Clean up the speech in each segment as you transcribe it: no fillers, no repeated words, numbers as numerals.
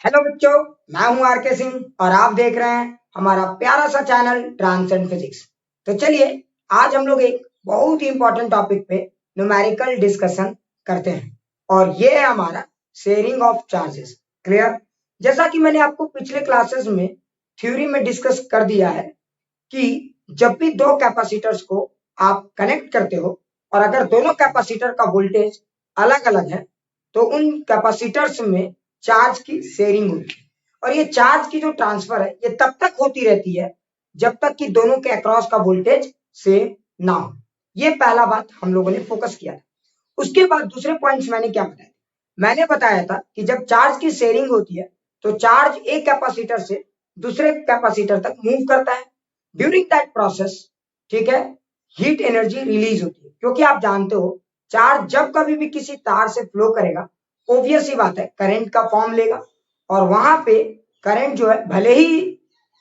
Hello बच्चों, मैं हूं आर के सिंह और आप देख रहे हैं हमारा प्यारा सा चैनल ट्रांसेंड फिजिक्स। तो चलिए आज हम लोग एक बहुत ही इंपॉर्टेंट टॉपिक पे न्यूमेरिकल डिस्कशन करते हैं और ये है हमारा शेयरिंग ऑफ चार्जेस। क्लियर? जैसा कि मैंने आपको पिछले क्लासेस में थ्योरी में डिस्कस कर दिया है कि जब भी दो कैपेसिटर्स को आप कनेक्ट करते हो और अगर दोनों कैपेसिटर का वोल्टेज अलग अलग है तो उन कैपेसिटर्स में चार्ज की शेयरिंग होती है और ये चार्ज की जो ट्रांसफर है ये तब तक होती रहती है जब तक कि दोनों के अक्रॉस का वोल्टेज सेम ना हो। ये पहला बात हम लोगों ने फोकस किया था। उसके बाद दूसरे पॉइंट्स मैंने क्या बताया? मैंने बताया था कि जब चार्ज की शेयरिंग होती है तो चार्ज एक कैपेसिटर से दूसरे कैपेसिटर तक मूव करता है। ड्यूरिंग दैट प्रोसेस, ठीक है, हीट एनर्जी रिलीज होती है क्योंकि आप जानते हो चार्ज जब कभी भी किसी तार से फ्लो करेगा ऑब्वियस ही बात है करंट का फॉर्म लेगा और वहां पे करंट जो है भले ही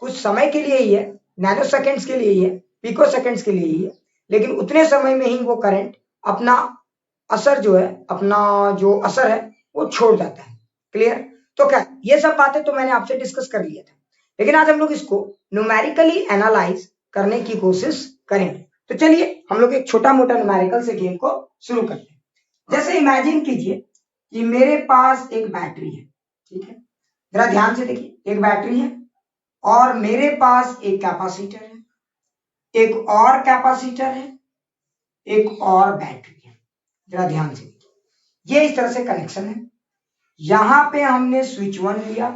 कुछ समय के लिए ही है, नैनो सेकेंड्स के लिए ही है, पिको सेकेंड्स के लिए ही है, लेकिन उतने समय में ही वो करंट अपना असर जो है, अपना जो असर है वो छोड़ जाता है। क्लियर? तो क्या ये सब बातें तो मैंने आपसे डिस्कस कर लिया था, लेकिन आज हम लोग इसको न्यूमेरिकली एनालाइज करने की कोशिश करेंगे। तो चलिए हम लोग एक छोटा मोटा न्यूमेरिकल से गेम को शुरू करते हैं। जैसे इमेजिन कीजिए कि मेरे पास एक बैटरी है, ठीक है, जरा ध्यान से देखिए, एक बैटरी है और मेरे पास एक कैपेसिटर है, एक और कैपेसिटर है, एक और बैटरी है। जरा ध्यान से देखिए, ये इस तरह से कनेक्शन है। यहां पे हमने स्विच 1 लिया,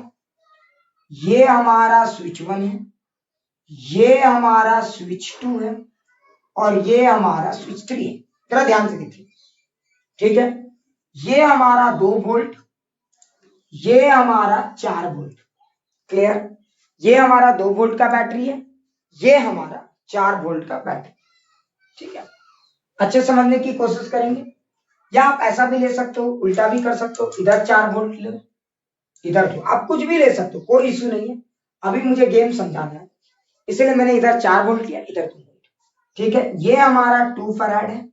ये हमारा स्विच 1 है, ये हमारा स्विच 2 है और ये हमारा स्विच 3 है। जरा ध्यान से देखिए, ठीक है, ये हमारा 2 वोल्ट, ये हमारा 4 वोल्ट। क्लियर? ये हमारा 2 वोल्ट का बैटरी है, ये हमारा 4 वोल्ट का बैटरी। ठीक है, अच्छे समझने की कोशिश करेंगे। या आप ऐसा भी ले सकते हो, उल्टा भी कर सकते हो, इधर 4 वोल्ट ले, इधर 2, आप कुछ भी ले सकते हो, कोई इश्यू नहीं है। अभी मुझे गेम समझाना है इसलिए मैंने इधर 4 वोल्ट किया, इधर 2 वोल्ट। ठीक है, ये हमारा 2 फैराड है,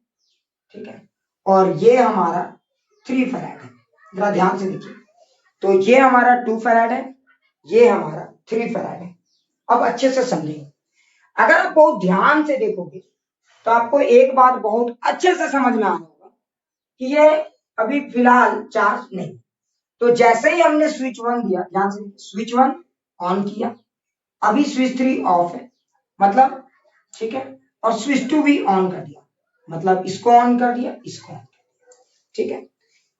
ठीक है, और ये हमारा 3 फैराड है। जरा ध्यान से देखिए, तो ये हमारा 2 फैराड है, ये हमारा 3 फैराड है। अब अच्छे से समझेंगे। अगर आप बहुत ध्यान से देखोगे तो आपको एक बात बहुत अच्छे से समझ में आ होगा कि ये अभी फिलहाल चार्ज नहीं। तो जैसे ही हमने स्विच 1 दिया, ध्यान से, स्विच 1 ऑन किया, अभी स्विच 3 ऑफ है, मतलब, ठीक है, और स्विच 2 भी ऑन कर दिया, मतलब इसको ऑन कर दिया, इसको ऑन कर दिया। ठीक है,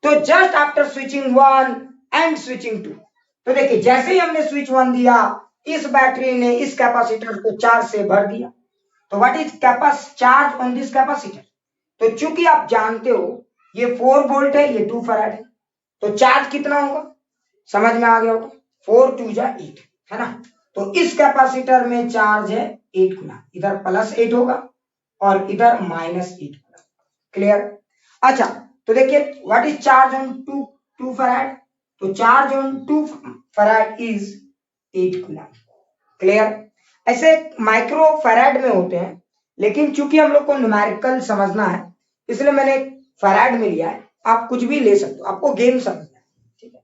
तो just after switching 1 and switching 2, तो देखिए जैसे ही हमने स्विच 1 दिया इस बैटरी ने इस कैपेसिटर को चार्ज से भर दिया। तो what is charge on this capacitor? तो चूंकि आप जानते हो ये 4 वोल्ट है, ये 2 फैराड है, तो चार्ज कितना होगा समझ में आ गया होगा, 4 2 जा 8, है ना। तो इस कैपेसिटर में चार्ज है 8 गुना, इधर +8 होगा और इधर -8 होगा। क्लियर? अच्छा, तो देखिए what is charge on 2 farad? तो चार्ज ऑन 2 फैराड इज 8 गुना। क्लियर? ऐसे माइक्रो फैराड में होते हैं, लेकिन चूंकि हम लोग को न्यूमेरिकल समझना है इसलिए मैंने फैराड में लिया है। आप कुछ भी ले सकते हो, आपको गेम समझना है। ठीक है,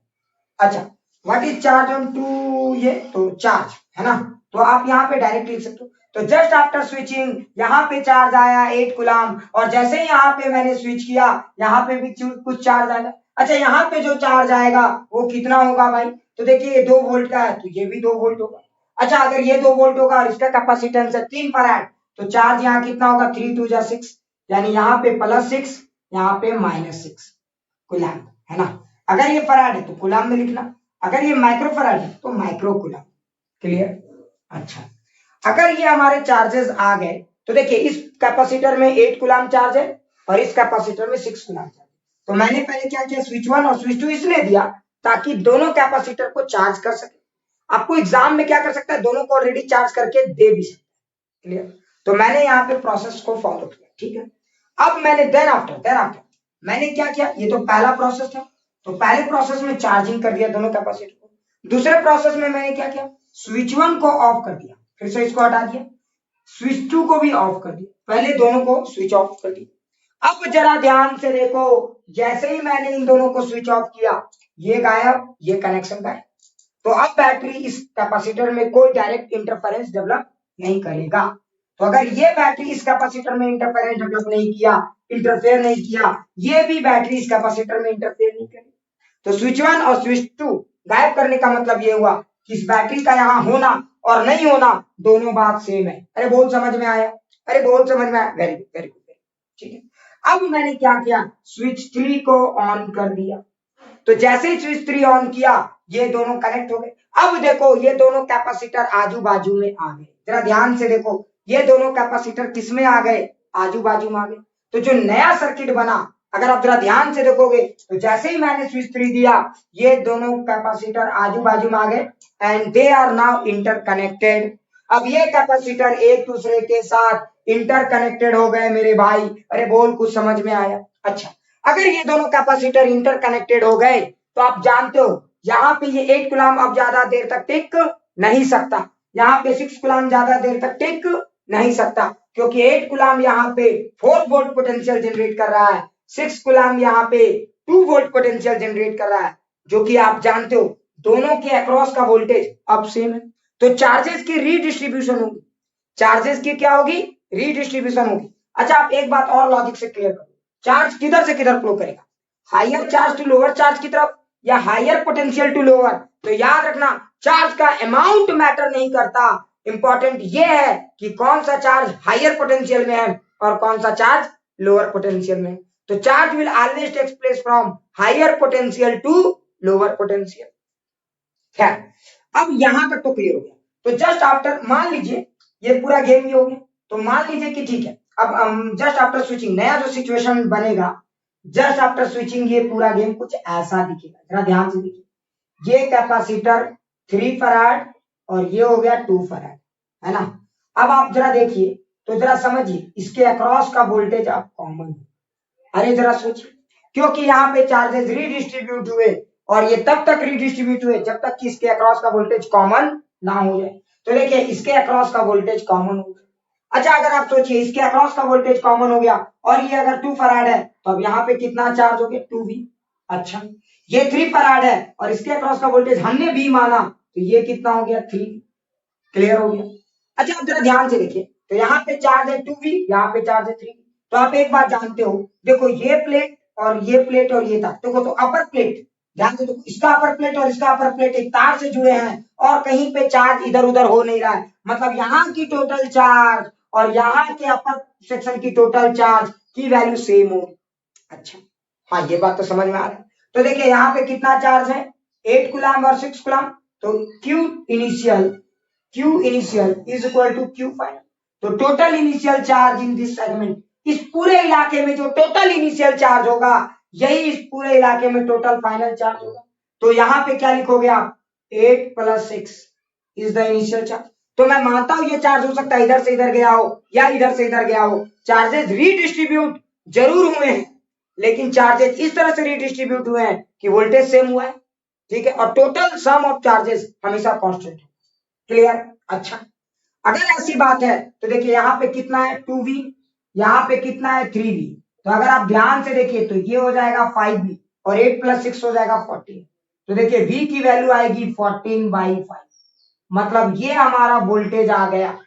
अच्छा, व्हाट इज चार्ज ऑन 2, ये तो चार्ज है ना, तो आप यहाँ पे डायरेक्ट लिख सकते हो। तो जस्ट आफ्टर स्विचिंग यहाँ पे चार्ज आया 8 कूलम और जैसे ही यहाँ पे मैंने स्विच किया यहाँ पे भी कुछ चार्ज आएगा। अच्छा, यहाँ पे जो चार्ज आएगा वो कितना होगा भाई? तो देखिए ये 2 वोल्ट का है तो ये भी 2 वोल्ट होगा। अच्छा, अगर ये 2 वोल्ट होगा और इसका कैपेसिटेंस है 3 फैराड, तो चार्ज यहाँ कितना होगा? 3 2 जा 6, यानी यहाँ पे +6, यहाँ पे -6 कूलम, है ना। अगर ये फैराड है तो कूलम में लिखना, अगर ये माइक्रो फैराड है तो माइक्रो कूलम। क्लियर? अच्छा, अगर ये हमारे चार्जेस आ गए तो देखिए इस कैपेसिटर में 8 कूलम चार्ज है और इस कैपेसिटर में 6 कूलम चार्ज है। तो मैंने पहले क्या किया, स्विच 1 और स्विच 2 इसलिए दिया ताकि दोनों कैपेसिटर को चार्ज कर सके। आपको एग्जाम में क्या कर सकता है, दोनों को ऑलरेडी चार्ज करके दे भी सकता है। क्लियर? तो मैंने यहाँ पे प्रोसेस को फॉलो किया। ठीक है, अब मैंने देन आफ्टर मैंने क्या किया, ये तो पहला प्रोसेस था, तो पहले प्रोसेस में चार्जिंग कर दिया दोनों कैपेसिटर को। दूसरे प्रोसेस में मैंने क्या किया, स्विच 1 को ऑफ कर दिया, फिर से इसको हटा दिया, स्विच 2 को भी ऑफ कर दिया, पहले दोनों को स्विच ऑफ कर दिया। अब जरा ध्यान से देखो, जैसे ही मैंने इन दोनों को स्विच ऑफ किया ये गायब, ये कनेक्शन गायब। तो अब बैटरी इस कैपेसिटर में कोई डायरेक्ट इंटरफेरेंस डेवलप नहीं करेगा। तो अगर ये बैटरी इस कैपेसिटर में इंटरफेरेंस डेवलप नहीं किया, इंटरफेयर नहीं किया, ये भी बैटरी इस कैपेसिटर में इंटरफेयर नहीं करेगी। तो स्विच 1 और स्विच 2 गायब करने का मतलब ये हुआ कि इस बैटरी का यहाँ होना और नहीं होना दोनों बात सेम है। अरे बोल समझ में आया? अरे बोल समझ में आया? वेरी गुड, वेरी गुड, ठीक है। अब मैंने क्या किया, स्विच 3 को ऑन कर दिया। तो जैसे ही स्विच 3 ऑन किया, ये दोनों कनेक्ट हो गए। अब देखो ये दोनों कैपेसिटर आजू बाजू में आ गए। जरा ध्यान से देखो, ये दोनों कैपेसिटर किस में आ गए? आजू बाजू में आ गए। तो जो नया सर्किट बना, अगर आप जरा ध्यान से देखोगे, तो जैसे ही मैंने स्विच 3 दिया, ये दोनों कैपेसिटर आजू बाजू में आ गए and they are now interconnected. अब ये कैपेसिटर एक दूसरे के साथ इंटरकनेक्टेड हो गए मेरे भाई। अरे बोल, कुछ समझ में आया? अच्छा, अगर ये दोनों कैपेसिटर इंटरकनेक्टेड हो गए तो आप जानते हो यहाँ पे ये 8 कूलम अब ज्यादा देर तक टिक नहीं सकता, यहाँ पे 6 कूलम ज्यादा देर तक टिक नहीं सकता, क्योंकि 8 कूलम यहाँ पे 4 वोल्ट पोटेंशियल जनरेट कर रहा है, 6 कूलम यहाँ पे 2 वोल्ट पोटेंशियल जनरेट कर रहा है, जो कि आप जानते हो दोनों के अक्रॉस का वोल्टेज अब सेम है। तो चार्जेस की रीडिस्ट्रीब्यूशन होगी, चार्जेस की क्या होगी? रीडिस्ट्रीब्यूशन होगी। अच्छा, आप एक बात और लॉजिक से क्लियर करो, चार्ज किधर से किधर फ्लो करेगा? Higher charge to lower charge की तरफ या हायर पोटेंशियल टू लोअर? तो याद रखना, चार्ज का अमाउंट मैटर नहीं करता, इंपॉर्टेंट ये है कि कौन सा चार्ज हायर पोटेंशियल में है और कौन सा चार्ज लोअर पोटेंशियल में। तो charge will always takes place from higher potential to lower potential. खैर, अब यहां तक तो क्लियर हो गया। तो जस्ट आफ्टर, मान लीजिए ये पूरा गेम ही हो गया, तो मान लीजिए कि ठीक है, अब जस्ट आफ्टर स्विचिंग नया जो सिचुएशन बनेगा, जस्ट आफ्टर स्विचिंग ये पूरा गेम कुछ ऐसा दिखेगा। जरा ध्यान से देखिए, ये कैपेसिटर 3 फराड और ये हो गया 2 फराड, है ना। अब आप जरा देखिए, तो जरा समझिए, इसके अक्रॉस का वोल्टेज आप कॉमन, अरे जरा सोचिए, क्योंकि यहाँ पे चार्जेस रीडिस्ट्रीब्यूट हुए और ये तब तक रीडिस्ट्रीब्यूट हुए जब तक कि इसके अक्रॉस का वोल्टेज कॉमन ना हो जाए। तो देखिए, इसके अक्रॉस का वोल्टेज कॉमन हो गया। अच्छा, अगर आप सोचिए इसके अक्रॉस का वोल्टेज कॉमन हो गया और ये अगर 2 फराड है, तो अब यहाँ पे कितना चार्ज हो गया? 2V। अच्छा, ये 3 फराड है और इसके अक्रॉस का वोल्टेज हमने V माना, तो ये कितना हो गया? 3। क्लियर हो गया? अच्छा, अब जरा ध्यान से देखिए, तो यहाँ पे चार्ज है 2V, यहाँ पे चार्ज है 3V। तो आप एक बात जानते हो, देखो ये प्लेट और ये प्लेट और ये था, देखो तो अपर प्लेट, ध्यान से देखो, इसका अपर प्लेट और इसका अपर प्लेट एक तार से जुड़े हैं और कहीं पे चार्ज इधर उधर हो नहीं रहा है, मतलब यहाँ की टोटल चार्ज और यहाँ के अपर सेक्शन की टोटल चार्ज की वैल्यू सेम हो। अच्छा, हाँ ये बात तो समझ में आ रहा है। तो देखिए यहाँ पे कितना चार्ज है? 8 कूलम और 6 कूलम। तो Q initial is equal to Q final। तो total initial charge in this segment, इस पूरे इलाके में जो टोटल इनिशियल चार्ज होगा, यही इस पूरे इलाके में टोटल फाइनल चार्ज होगा। तो यहाँ पे क्या लिखोगे आप? 8 + 6 इज द इनिशियल चार्ज। तो मैं मानता हूं ये चार्ज हो सकता है इधर से इधर गया हो या इधर से इधर गया हो, चार्जेस रीडिस्ट्रीब्यूट जरूर हुए हैं, लेकिन चार्जेस इस तरह से रीडिस्ट्रीब्यूट हुए हैं कि वोल्टेज सेम हुआ है, ठीक है, और टोटल सम ऑफ चार्जेस हमेशा कांस्टेंट है। क्लियर? अच्छा, अगर ऐसी बात है तो देखिए यहाँ पे कितना है? 2V, यहाँ पे कितना है? 3V। तो अगर आप ध्यान से देखिए तो ये हो जाएगा 5V और 8 + 6 हो जाएगा 14। तो देखिए V की वैल्यू आएगी 14/5, मतलब ये हमारा वोल्टेज आ गया।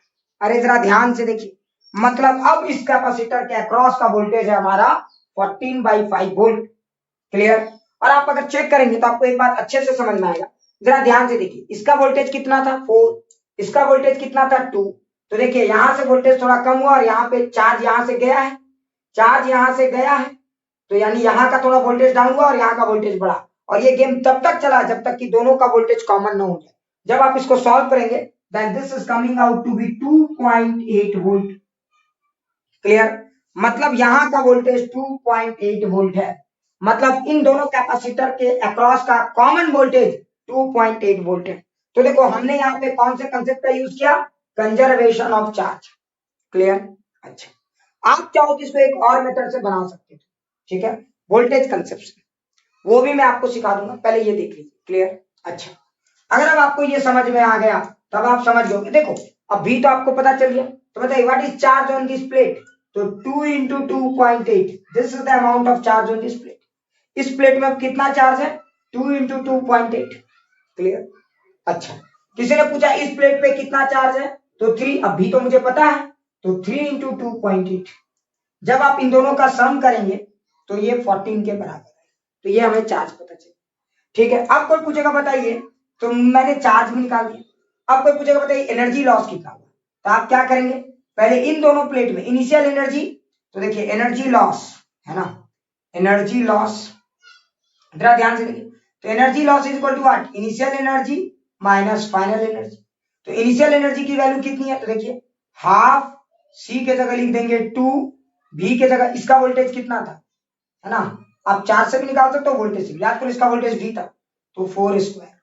अरे जरा ध्यान से देखिए, मतलब अब इस कैपेसिटर के अक्रॉस का वोल्टेज है हमारा 14/5 वोल्ट। क्लियर? और आप अगर चेक करेंगे तो आपको एक बात अच्छे से समझ में आएगा। जरा ध्यान से देखिए, इसका वोल्टेज कितना था? 4, इसका वोल्टेज कितना था? 2। तो देखिए यहां से वोल्टेज थोड़ा कम हुआ और यहाँ पे चार्ज यहां से गया है, चार्ज यहां से गया है, तो यानी यहाँ का थोड़ा वोल्टेज डाउन हुआ और यहाँ का वोल्टेज बढ़ा, और ये गेम तब तक चला जब तक कि दोनों का वोल्टेज कॉमन न हो जाए। जब आप इसको सॉल्व करेंगे then this is coming out to be 2.8 volt. Clear? मतलब यहाँ का वोल्टेज 2.8 वोल्ट है, मतलब इन दोनों कैपेसिटर के अक्रॉस का कॉमन वोल्टेज 2.8 वोल्ट है। तो देखो हमने यहाँ पे कौन से कंसेप्ट का यूज किया? Conservation of charge. क्लियर? अच्छा, आप चाहो तो इसको एक और मेथड से बना सकते हो, ठीक है, वोल्टेज कंसेप्ट, वो भी मैं आपको सिखा दूंगा, पहले ये देख लीजिए। क्लियर? अच्छा, अगर अब आपको ये समझ में आ गया तब आप समझ जाओगे। देखो अभी तो आपको पता चल गया, तो बताइए what is charge on this plate? तो 2 × 2.8, this is the amount of charge on this plate. इस प्लेट में अब कितना चार्ज है? 2 × 2.8। क्लियर? अच्छा, किसी ने पूछा इस प्लेट पे कितना चार्ज है, तो 3, अभी तो मुझे पता है, तो 3 इंटू 2.8। जब आप इन दोनों का सम करेंगे तो ये 14 के बराबर है, तो ये हमें चार्ज पता चले। ठीक है, अब कोई पूछेगा बताइए, तो मैंने चार्ज भी निकाल दिया। अब कोई पूछेगा बताइए एनर्जी लॉस कितना हुआ, तो आप क्या करेंगे, पहले इन दोनों प्लेट में इनिशियल एनर्जी, तो देखिए एनर्जी लॉस है ना, एनर्जी लॉस, जरा ध्यान से देखिए, तो energy loss is equal to what, initial energy minus final energy. तो इनिशियल एनर्जी की वैल्यू कितनी है, तो देखिए हाफ, सी के जगह लिख देंगे 2, बी के जगह, इसका वोल्टेज कितना था, है ना, आप 4 से भी निकाल सकते हो वोल्टेज से, याद करो इसका वोल्टेज वी था, तो 4 स्क्वायर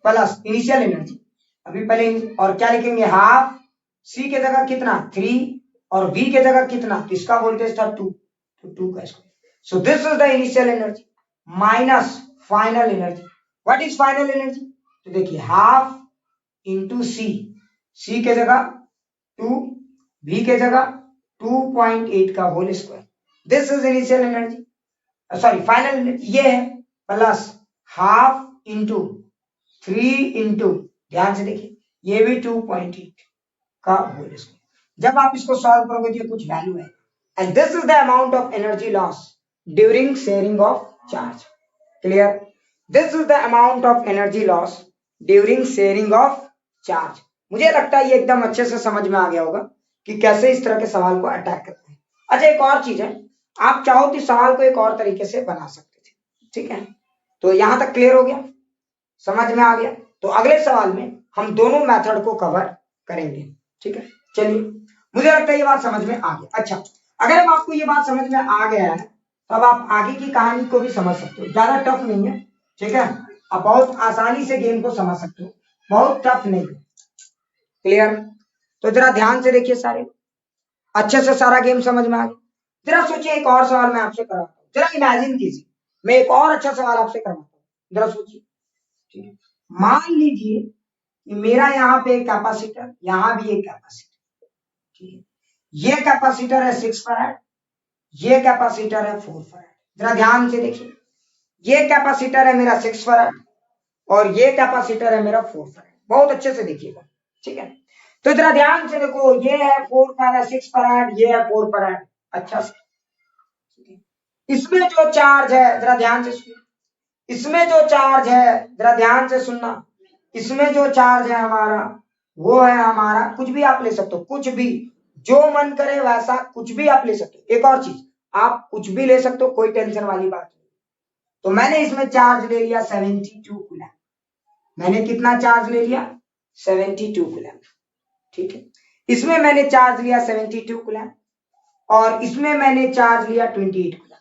प्लस इनिशियल एनर्जी, अभी पहले और क्या लिखेंगे, हाफ, सी के जगह कितना 3 और बी के जगह कितना, तो इसका वोल्टेज था 2, तो 2 का square. So this is the initial energy minus final energy. What is final energy, तो देखिए हाफ इंटू सी, सी के जगह 2, बी के जगह 2.8 का whole square, this is initial energy, sorry final energy ये है, प्लस हाफ इंटू 3 इंटू, ध्यान से देखिए ये भी 2.8 का होल स्क्वायर। जब आप इसको सॉल्व करोगे तो ये कुछ वैल्यू है, and this is the amount of energy loss during sharing of charge. Clear, this is the amount of energy loss during sharing of charge. मुझे लगता है ये एकदम अच्छे से समझ में आ गया होगा कि कैसे इस तरह के सवाल को अटैक करते हैं। अच्छा, एक और चीज है, आप चाहो तो सवाल को एक और तरीके से बना सकते थे, ठीक है, तो यहां तक क्लियर हो गया, समझ में आ गया। तो अगले सवाल में हम दोनों मेथड को कवर करेंगे, ठीक है। चलिए, मुझे लगता है ये बात समझ में आ गया। अच्छा, अगर अब आपको ये बात समझ में आ गया है, तो अब आप आगे की कहानी को भी समझ सकते हो, ज्यादा टफ नहीं है, ठीक है, आप बहुत आसानी से गेम को समझ सकते हो, बहुत टफ नहीं है। क्लियर, तो जरा ध्यान से देखिए सारे, अच्छे से सारा गेम समझ में आ गया। जरा सोचिए, एक और सवाल मैं आपसे कराता हूँ, जरा इमेजिन कीजिए, मैं एक और अच्छा सवाल आपसे करवाता हूँ, जरा सोचिए, ठीक है। मान लीजिए कि मेरा यहाँ पे एक कैपेसिटर, यहाँ भी एक कैपेसिटर, ठीक है, ये कैपेसिटर है 6 फैराड, ये कैपेसिटर है 4 फैराड। जरा ध्यान से देखिए, ये कैपेसिटर है मेरा 6 फैराड और ये कैपेसिटर है मेरा 4 फैराड, बहुत अच्छे से देखिएगा, ठीक है। तो जरा ध्यान से देखो, ये है 4 फैराड, 6 फैराड, ये है 4 फैराड, अच्छा से, इसमें जो चार्ज है, जरा ध्यान से सुनिए, इसमें जो चार्ज है, जरा ध्यान से सुनना, इसमें जो चार्ज है हमारा, वो है हमारा, कुछ भी आप ले सकते हो, कुछ भी, जो मन करे वैसा कुछ भी आप ले सकते हो। एक और चीज, आप कुछ भी ले सकते हो, कोई टेंशन वाली बात नहीं। तो मैंने इसमें चार्ज ले लिया 72 कूलम, मैंने कितना चार्ज ले लिया 72 कूलम, ठीक है। इसमें मैंने चार्ज लिया 72 कूलम और इसमें मैंने चार्ज लिया 28 कूलम।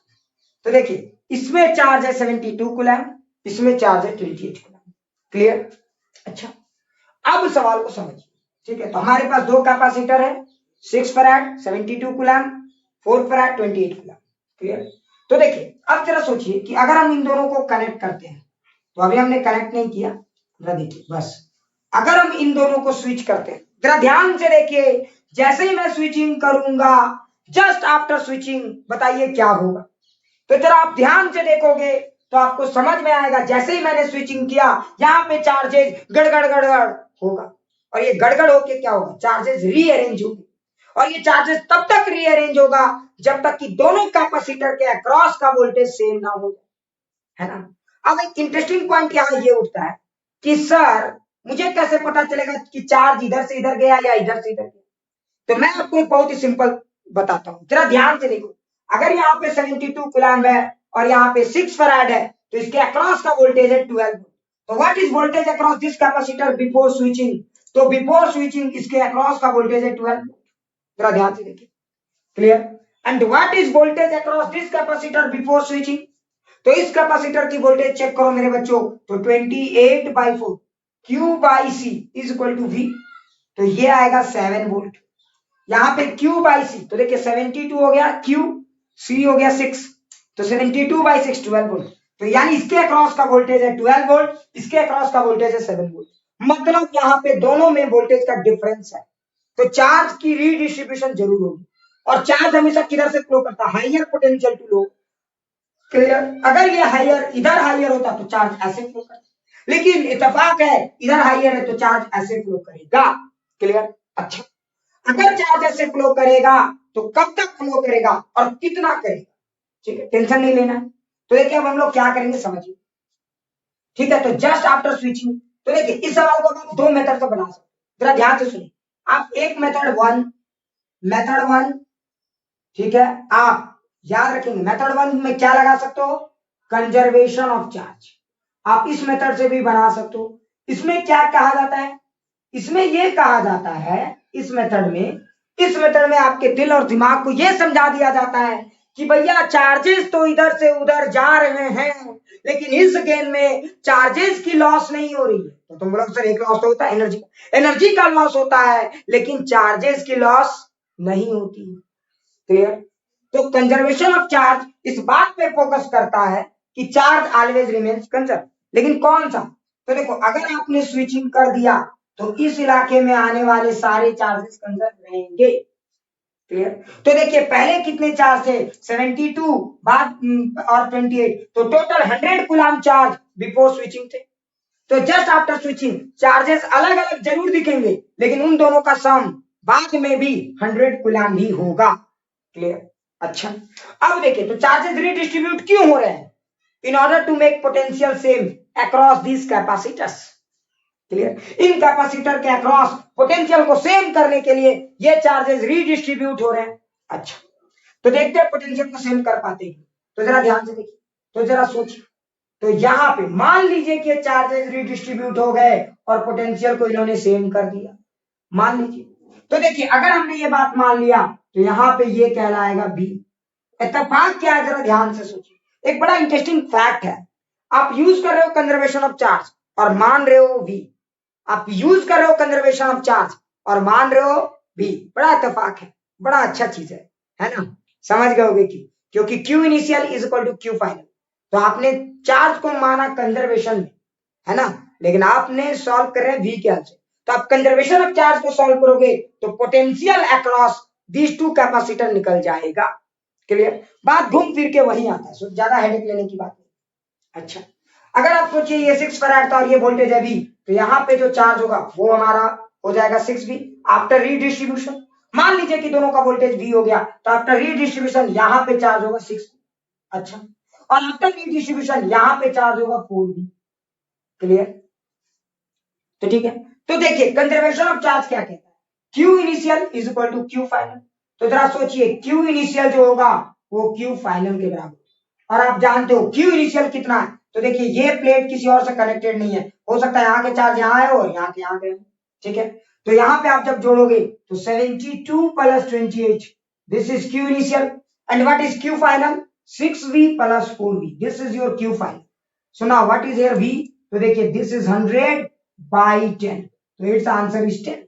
तो देखिए, इसमें चार्ज है 72 कूलम, इसमें चार्ज है 28 कूलम। क्लियर, अच्छा, अब सवाल को समझिए, ठीक है। तो हमारे पास दो कैपेसिटर है, 6 farad 72 coulomb, 4 farad 28 coulomb. Clear, तो देखिए अब जरा सोचिए कि अगर हम इन दोनों को कनेक्ट करते हैं, तो अभी हमने कनेक्ट नहीं किया, जरा देखिए बस, अगर हम इन दोनों को स्विच करते हैं, जरा ध्यान से देखिए, जैसे ही मैं स्विचिंग करूंगा, जस्ट आफ्टर स्विचिंग, बताइए क्या होगा। तो जरा आप ध्यान से देखोगे तो आपको समझ में आएगा, जैसे ही मैंने स्विचिंग किया, यहाँ पे चार्जेस गड़गड़ गड़गड़ होगा, और ये गड़गड़ होके क्या होगा, चार्जेस रीअरेंज होगी, और ये चार्जेस तब तक रीअरेंज होगा जब तक कि दोनों कैपेसिटर के अक्रॉस का वोल्टेज सेम ना हो जाए, है ना। अब एक इंटरेस्टिंग पॉइंट यहाँ ये उठता है कि सर मुझे कैसे पता चलेगा कि चार्ज इधर से इधर गया या इधर से इधर गया। तो मैं आपको एक बहुत ही सिंपल बताता हूं, जरा ध्यान से देखो, अगर यहाँ पे 72 कूलम है और यहाँ पे 6 फैराड है, तो इसके अक्रॉस का वोल्टेज है 12 वोल्ट। तो what is voltage across this capacitor before switching, तो बिफोर स्विचिंग इसके अक्रॉस का वोल्टेज है 12 वोल्ट। जरा ध्यान से देखिए, clear, and what is voltage across this capacitor before switching, तो इस कैपेसिटर की वोल्टेज चेक करो मेरे बच्चों, तो 28/4 Q by C is equal to V, तो ये आएगा 7 वोल्ट। यहाँ पे Q बाई सी, तो देखिए 72 हो गया Q, C हो गया 6, तो 72/6 12 वोल्ट। तो यानी इसके अक्रॉस का वोल्टेज है 12 वोल्ट, इसके अक्रॉस का वोल्टेज है 7 वोल्ट, मतलब यहाँ पे दोनों में वोल्टेज का डिफरेंस है। तो चार्ज की रीडिस्ट्रीब्यूशन जरूर होगी, और चार्ज हमेशा किधर से फ्लो करता है, higher potential to low. Clear, अगर ये हाइयर, इधर हाइयर होता तो चार्ज ऐसे फ्लो करता, लेकिन इत्तेफाक है इधर हाइयर है तो चार्ज ऐसे फ्लो करेगा। क्लियर? अच्छा, अगर चार्ज ऐसे फ्लो करेगा तो कब तक फ्लो करेगा और कितना करेगा, ठीक है, टेंशन नहीं लेना है। तो देखिए अब हम लोग क्या करेंगे समझिए, ठीक है। तो जस्ट आफ्टर स्विचिंग, तो देखिए इस सवाल को आप दो मेथड से बना सकते हैं, जरा ध्यान से सुनिए। आप एक मेथड वन, ठीक है, आप याद रखेंगे मेथड वन में क्या लगा सकते हो, कंजर्वेशन ऑफ चार्ज। आप इस मेथड से भी बना सकते हो। इसमें क्या कहा जाता है, इसमें यह कहा जाता है, इस मेथड में आपके दिल और दिमाग को यह समझा दिया जाता है कि भैया चार्जेस तो इधर से उधर जा रहे हैं, लेकिन इस गेम में चार्जेस की लॉस नहीं हो रही है। तो तुम बोलोगे सर एक लॉस तो होता है एनर्जी का लॉस होता है, लेकिन चार्जेस की लॉस नहीं होती है। क्लियर? तो कंजर्वेशन ऑफ चार्ज इस बात पे फोकस करता है कि चार्ज ऑलवेज रिमेन्स कंजर्व। लेकिन कौन सा, तो देखो अगर आपने स्विचिंग कर दिया तो इस इलाके में आने वाले सारे चार्जेस कंजर्व रहेंगे। क्लियर? तो देखिए पहले कितने चार्ज थे, 72 बाद और 28, तो total 100 coulomb charge before switching थे। तो जस्ट आफ्टर स्विचिंग चार्जेस अलग अलग जरूर दिखेंगे, लेकिन उन दोनों का सम बाद में भी 100 कूलम ही होगा। क्लियर? अच्छा, अब देखिए तो चार्जेस रीडिस्ट्रीब्यूट क्यों हो रहे हैं, in order to make potential same across this capacitors. Clear? इन कैपेसिटर के अक्रॉस पोटेंशियल को सेम करने के लिए ये चार्जेस रीडिस्ट्रीब्यूट हो रहे हैं। अच्छा, तो देखते हैं पोटेंशियल को सेम कर पाते हैं, तो जरा ध्यान से देखिए, तो जरा सोचिए। तो यहां पे मान लीजिए कि चार्जेस रीडिस्ट्रीब्यूट हो गए और पोटेंशियल को इन्होंने सेम कर दिया, मान लीजिए। तो देखिए अगर हमने ये बात मान लिया तो यहां पे ये कहलाएगा बी। इत्तेफाक क्या है, जरा ध्यान से सोचिए, एक बड़ा इंटरेस्टिंग फैक्ट है। आप यूज कर रहे हो कंजर्वेशन ऑफ चार्ज और मान रहे हो वी, आप यूज कर रहे हो कंजर्वेशन ऑफ चार्ज और मान रहे हो वी, बड़ा इत्तेफाक है, बड़ा अच्छा चीज है ना, समझ गए होगे कि क्योंकि Q initial is equal to Q final. तो आपने चार्ज को माना कंजर्वेशन में, है ना, लेकिन आपने सॉल्व कर रहे हैं वी के हल से। तो आप कंजर्वेशन ऑफ चार्ज को सॉल्व करोगे तो potential across these two capacitor निकल जाएगा। क्लियर? बात घूम फिर के वही आता है, ज्यादा हेडेक लेने की बात नहीं। अच्छा, अगर आप सोचिए ये 6 फैराड था और ये वोल्टेज है V, तो यहाँ पे जो चार्ज होगा वो हमारा हो जाएगा 6V आफ्टर रीडिस्ट्रीब्यूशन। मान लीजिए कि दोनों का वोल्टेज V हो गया, तो आफ्टर रीडिस्ट्रीब्यूशन यहाँ पे चार्ज होगा 6। अच्छा, और आफ्टर रीडिस्ट्रीब्यूशन यहाँ पे चार्ज होगा 4V। क्लियर? तो ठीक है, तो देखिए कंजर्वेशन ऑफ चार्ज क्या कहता है, Q initial is equal to Q final. तो जरा सोचिए Q इनिशियल जो होगा वो Q फाइनल के बराबर, और आप जानते हो Q इनिशियल कितना है। तो देखिए ये प्लेट किसी और से कनेक्टेड नहीं है, हो सकता है यहाँ के चार्ज यहाँ है और यहाँ के यहाँ गए, ठीक है। तो यहाँ पे आप जब जोड़ोगे तो 72 plus 28, this is Q initial, and what is Q final, 6V plus 4V, this is your Q final. So now what is here V, तो देखिए दिस इज 100 बाई 10, तो इट्स आंसर इज 10।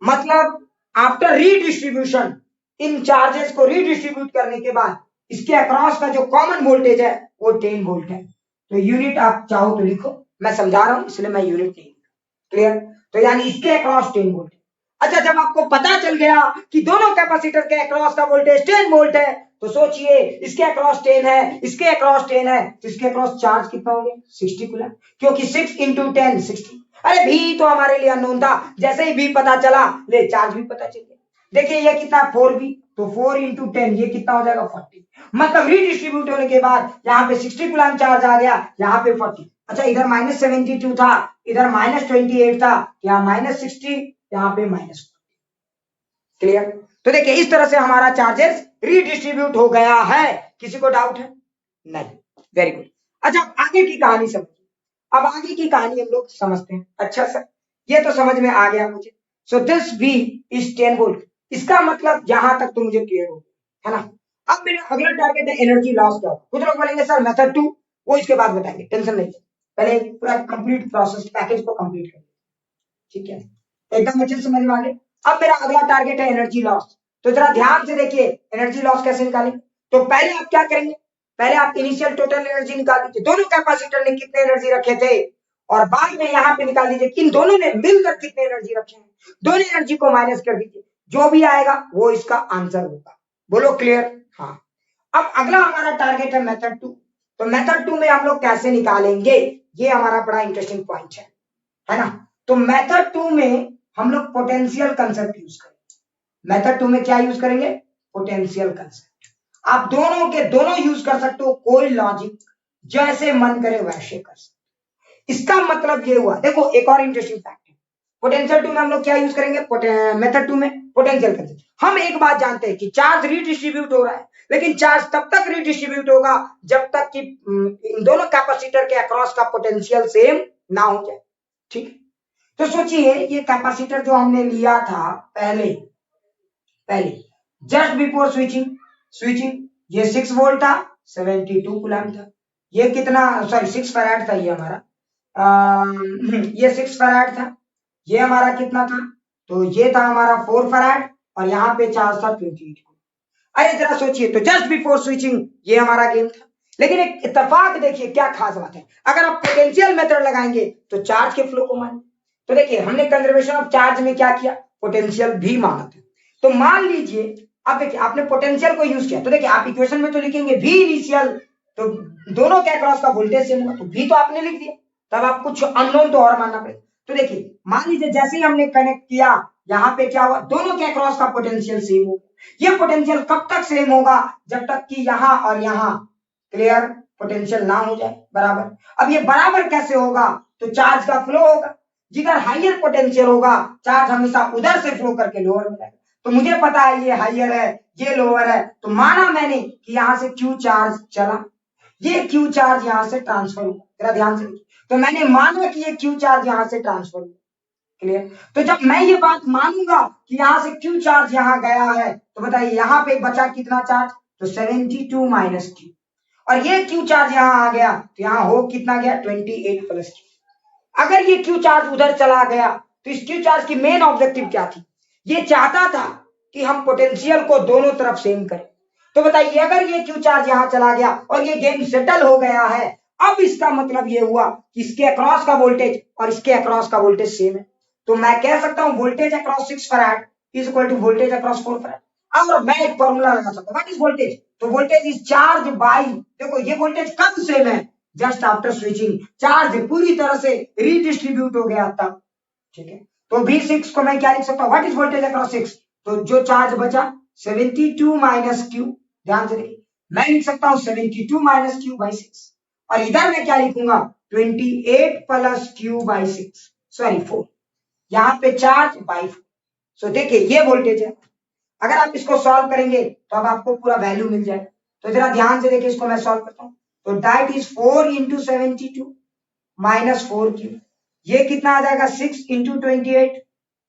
मतलब आफ्टर रीडिस्ट्रीब्यूशन, इन charges को redistribute करने के बाद इसके across का जो कॉमन वोल्टेज है वो 10 वोल्ट है। तो यूनिट आप चाहो तो लिखो, मैं समझा रहा हूं इसलिए मैं यूनिट नहीं। क्लियर? तो यानी इसके अक्रॉस 10 वोल्ट है। अच्छा, जब आपको पता चल गया कि दोनों कैपेसिटर के अक्रॉस का वोल्टेज 10 वोल्ट है, तो सोचिए इसके अक्रॉस 10 है, इसके अक्रॉस 10 है, तो इसके अक्रॉस चार्ज कितना हो गया, 60 कूलम, क्योंकि 6 इंटू 10 60। अरे भी तो हमारे लिए अननोन था, जैसे ही भी पता चला ले चार्ज भी पता चल गया। देखिए ये कितना 4V, तो 4 इंटू 10 ये कितना हो जाएगा 40। मतलब रीडिस्ट्रीब्यूट होने के बाद यहाँ पे 60 कूलम चार्ज आ गया, यहाँ पे 40। अच्छा, इधर -72 था, इधर -28 था, यहाँ -60, यहाँ पे -40। क्लियर? तो देखिए इस तरह से हमारा चार्जेस रीडिस्ट्रीब्यूट हो गया है। किसी को डाउट है? नहीं, वेरी गुड। अच्छा, आगे की कहानी समझिए। अब आगे की कहानी हम लोग समझते हैं। अच्छा सर, ये तो समझ में आ गया मुझे। So this V is 10 volt, इसका मतलब यहां तक तो मुझे क्लियर हो, है ना। अब मेरा अगला टारगेट है एनर्जी लॉस का। कुछ लोग बोलेंगे सर मेथड 2, वो इसके बाद बताएंगे, टेंशन नहीं, पहले पूरा कंप्लीट प्रोसेस पैकेज को कंप्लीट करें, ठीक है, एकदम अच्छे से समझ में आ गए। अब मेरा अगला टारगेट है एनर्जी लॉस। तो जरा ध्यान से देखिए एनर्जी लॉस कैसे निकालेंगे। तो पहले आप क्या करेंगे, पहले आप इनिशियल टोटल एनर्जी निकाल दीजिए, दोनों कैपेसिटर ने कितने एनर्जी रखे थे, और बाद में यहाँ पे निकाल दीजिए कि इन दोनों ने मिलकर कितने एनर्जी रखे हैं, दोनों एनर्जी को माइनस कर दीजिए, जो भी आएगा वो इसका आंसर होगा। बोलो क्लियर? हाँ। अब अगला हमारा टारगेट है मेथड 2। तो मेथड 2 में हम लोग कैसे निकालेंगे, ये हमारा बड़ा इंटरेस्टिंग पॉइंट है ना। तो मेथड 2 में हम लोग पोटेंशियल कंसेप्ट यूज करेंगे। मेथड 2 में क्या यूज करेंगे? Potential concept. आप दोनों के दोनों यूज कर सकते हो, कोई लॉजिक जैसे मन करे वैसे कर सकते। इसका मतलब ये हुआ, देखो एक और इंटरेस्टिंग फैक्ट है, पोटेंशियल 2 में हम लोग क्या यूज करेंगे? मेथड 2 में पोटेंशियल कंसेप्ट। हम एक बात जानते हैं कि चार्ज रीडिस्ट्रीब्यूट हो रहा है, लेकिन चार्ज तब तक रीडिस्ट्रीब्यूट होगा जब तक कि इन दोनों कैपेसिटर के अक्रॉस का पोटेंशियल सेम ना हो जाए। ठीक है, तो सोचिए ये कैपेसिटर जो हमने लिया था पहले जस्ट बिफोर स्विचिंग ये 6 वोल्ट था, 72 कूलम था। ये कितना, सॉरी 6 फैराड था ये हमारा, ये 6 फैराड था। ये हमारा कितना था? तो ये था हमारा 4 फैराड और यहाँ पे चार्ज था 28। अरे जरा सोचिए, तो जस्ट बिफोर स्विचिंग ये हमारा गेम था। लेकिन एक इत्तेफाक देखिए क्या खास बात है, अगर आप पोटेंशियल मेथड लगाएंगे तो चार्ज के फ्लो को माने। तो देखिए हमने कंजर्वेशन ऑफ चार्ज में क्या किया? पोटेंशियल भी माना था। तो मान लीजिए अब देखिए आपने पोटेंशियल को यूज किया, तो देखिए आप इक्वेशन में तो लिखेंगे V इनिशियल, तो दोनों के अक्रॉस का वोल्टेज सेम होगा, तो V तो आपने लिख दिया, तब आप कुछ अननोन तो और मानना पड़ेगा। तो देखिए मान लीजिए जैसे ही हमने कनेक्ट किया, यहाँ पे क्या हुआ? दोनों के अक्रॉस का पोटेंशियल सेम होगा। ये पोटेंशियल कब तक सेम होगा? जब तक कि यहाँ और यहाँ क्लियर पोटेंशियल ना हो जाए बराबर। अब ये बराबर कैसे होगा? तो चार्ज का फ्लो होगा, जिधर हाइयर पोटेंशियल होगा चार्ज हमेशा उधर से फ्लो करके लोअर में जाएगा। तो मुझे पता है ये हाइयर है ये लोअर है, तो माना मैंने कि यहां से Q चार्ज चला, ये Q चार्ज यहां से ट्रांसफर हुआ, जरा ध्यान से देखिए। तो मैंने माना कि ये Q चार्ज यहां से ट्रांसफर हुआ, क्लियर। तो जब मैं ये बात मानूंगा कि यहां से Q चार्ज यहां गया है, तो बताइए यहां पे बचा कितना चार्ज? तो 72 माइनस Q, और ये Q चार्ज यहां आ गया तो यहां हो कितना गया? 28 प्लस Q। अगर ये Q चार्ज उधर चला गया तो इस Q चार्ज की मेन ऑब्जेक्टिव क्या थी? ये चाहता था कि हम पोटेंशियल को दोनों तरफ सेम करें। तो बताइए अगर ये Q चार्ज यहां चला गया और ये गेम सेटल हो गया है, अब इसका मतलब ये हुआ कि इसके अक्रॉस का वोल्टेज और इसके अक्रॉस का वोल्टेज सेम है। तो मैं कह सकता हूं voltage across 6 farad is equal to voltage across 4 farad. और मैं एक फॉर्मूला लगा सकता हूं, व्हाट इज वोल्टेज? तो वोल्टेज इज चार्ज बाई, देखो ये वोल्टेज कब सेम है? जस्ट आफ्टर स्विचिंग, चार्ज पूरी तरह से रीडिस्ट्रीब्यूट हो गया तब। ठीक है, तो V6 को मैं क्या लिख सकता हूं? What is voltage across 6? तो जो चार्ज बचा 72 माइनस Q, ध्यान से देखिए मैं लिख सकता हूं 72 माइनस Q बाई 6, और इधर मैं क्या लिखूंगा? 28 प्लस Q बाई 6, सॉरी 4, यहां पे चार्ज बाई 4। सो देखिए ये वोल्टेज है। अगर आप इसको सॉल्व करेंगे तो अब आपको पूरा वैल्यू मिल जाएगा। तो जरा ध्यान से देखिए, इसको मैं सॉल्व करता हूं। तो that is 4 into 72 minus 4Q, ये कितना आ जाएगा? 6 इंटू 28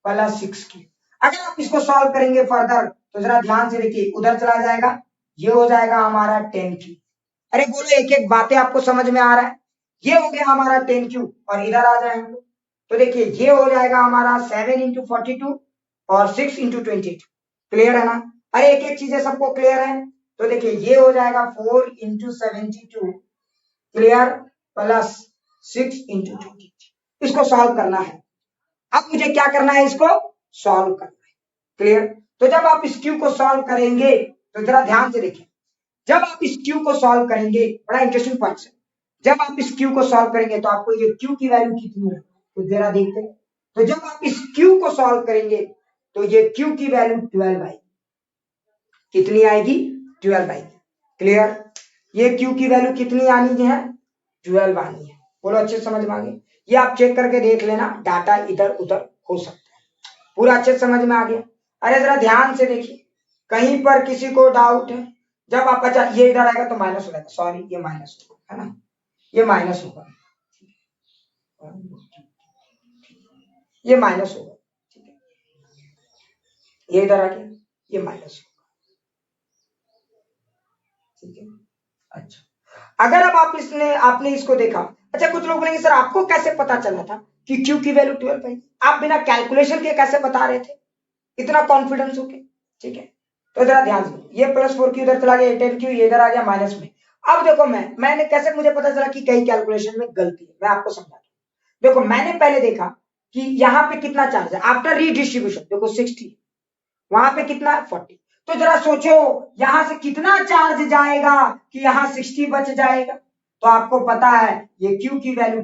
प्लस 6Q। अगर आप इसको सॉल्व करेंगे फर्दर तो जरा ध्यान से देखिए, उधर चला जाएगा, ये हो जाएगा हमारा 10Q। अरे बोलो एक एक बातें आपको समझ में आ रहा है? ये हो गया हमारा 10Q, और इधर आ जाए हम लोग तो देखिए ये हो जाएगा हमारा 7 इंटू 42 और 6 इंटू 28। क्लियर है ना? अरे एक एक चीजें सबको क्लियर है? तो देखिए ये हो जाएगा 4 इंटू 72 क्लियर प्लस 6 इंटू 20। इसको सॉल्व करना है। अब मुझे क्या करना है? इसको सॉल्व करना है, क्लियर। तो जब आप इस Q को सॉल्व करेंगे तो जरा ध्यान से देखिए, जब आप इस Q को सॉल्व करेंगे, बड़ा इंटरेस्टिंग पॉइंट है, जब आप इस Q को सॉल्व करेंगे तो आपको ये Q की वैल्यू कितनी है? तो जरा देखते हैं। तो जब आप इस Q को सॉल्व करेंगे तो ये Q की वैल्यू 12 आएगी। कितनी आएगी? 12 आएगी, क्लियर। ये Q की वैल्यू कितनी आनी है? 12 आनी है। बोलो अच्छे से समझ में आ गया? ये आप चेक करके देख लेना, डाटा इधर उधर हो सकता है। पूरा अच्छे से समझ में आ गया? अरे जरा ध्यान से देखिए, कहीं पर किसी को डाउट है? जब आप, अच्छा ये इधर आएगा तो माइनस हो जाएगा, सॉरी ये माइनस होगा, है ना, ये माइनस होगा, ये माइनस होगा, ठीक है, ये इधर आ गया, ये माइनस होगा, ठीक है। अच्छा अगर अब आपने इसको देखा, अच्छा कुछ लोग बोलेंगे सर आपको कैसे पता चला था कि Q की वैल्यू 12 है? आप बिना कैलकुलेशन के कैसे बता रहे थे इतना कॉन्फिडेंस होके? ठीक है, तो जरा ध्यान से, ये प्लस 4Q उधर चला गया, 10Q ये इधर आ गया माइनस में। अब देखो मैंने कैसे, मुझे पता चला कि कहीं कैलकुलेशन में गलती है, मैं आपको समझाता हूं। देखो मैंने पहले देखा कि यहाँ पे कितना चार्ज है आफ्टर रीडिस्ट्रीब्यूशन, देखो 60, वहां पे कितना 40। तो जरा सोचो यहां से कितना चार्ज जाएगा कि यहाँ 60 बच जाएगा? तो आपको पता है ये Q की वैल्यू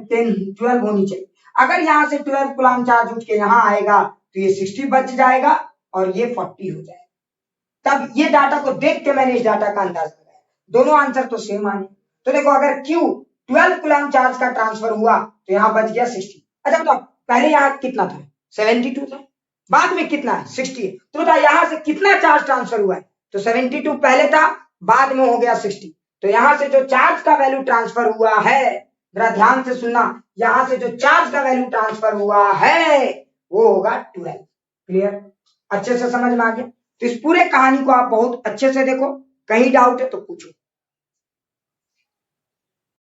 12 होनी चाहिए। अगर यहाँ से 12 कूलम चार्ज उठ के यहाँ आएगा तो ये 60 बच जाएगा और ये 40 हो जाएगा। तब ये डाटा को देख के मैंने इस डाटा का अंदाजा लगाया, दोनों आंसर तो सेम आने। तो देखो अगर Q 12 कूलम चार्ज का ट्रांसफर हुआ तो यहाँ बच गया 60। अच्छा बताओ पहले यहाँ कितना था, 72 था, बाद में कितना है 60 है। तो बताओ यहाँ से कितना चार्ज ट्रांसफर हुआ है, तो 72 पहले था, बाद में हो गया 60। तो यहाँ से जो चार्ज का वैल्यू ट्रांसफर हुआ है, जरा ध्यान से सुनना, यहाँ से जो चार्ज का वैल्यू ट्रांसफर हुआ है वो होगा 12। क्लियर, अच्छे से समझ में आ गया। तो इस पूरे कहानी को आप बहुत अच्छे से देखो, कहीं डाउट है तो पूछो।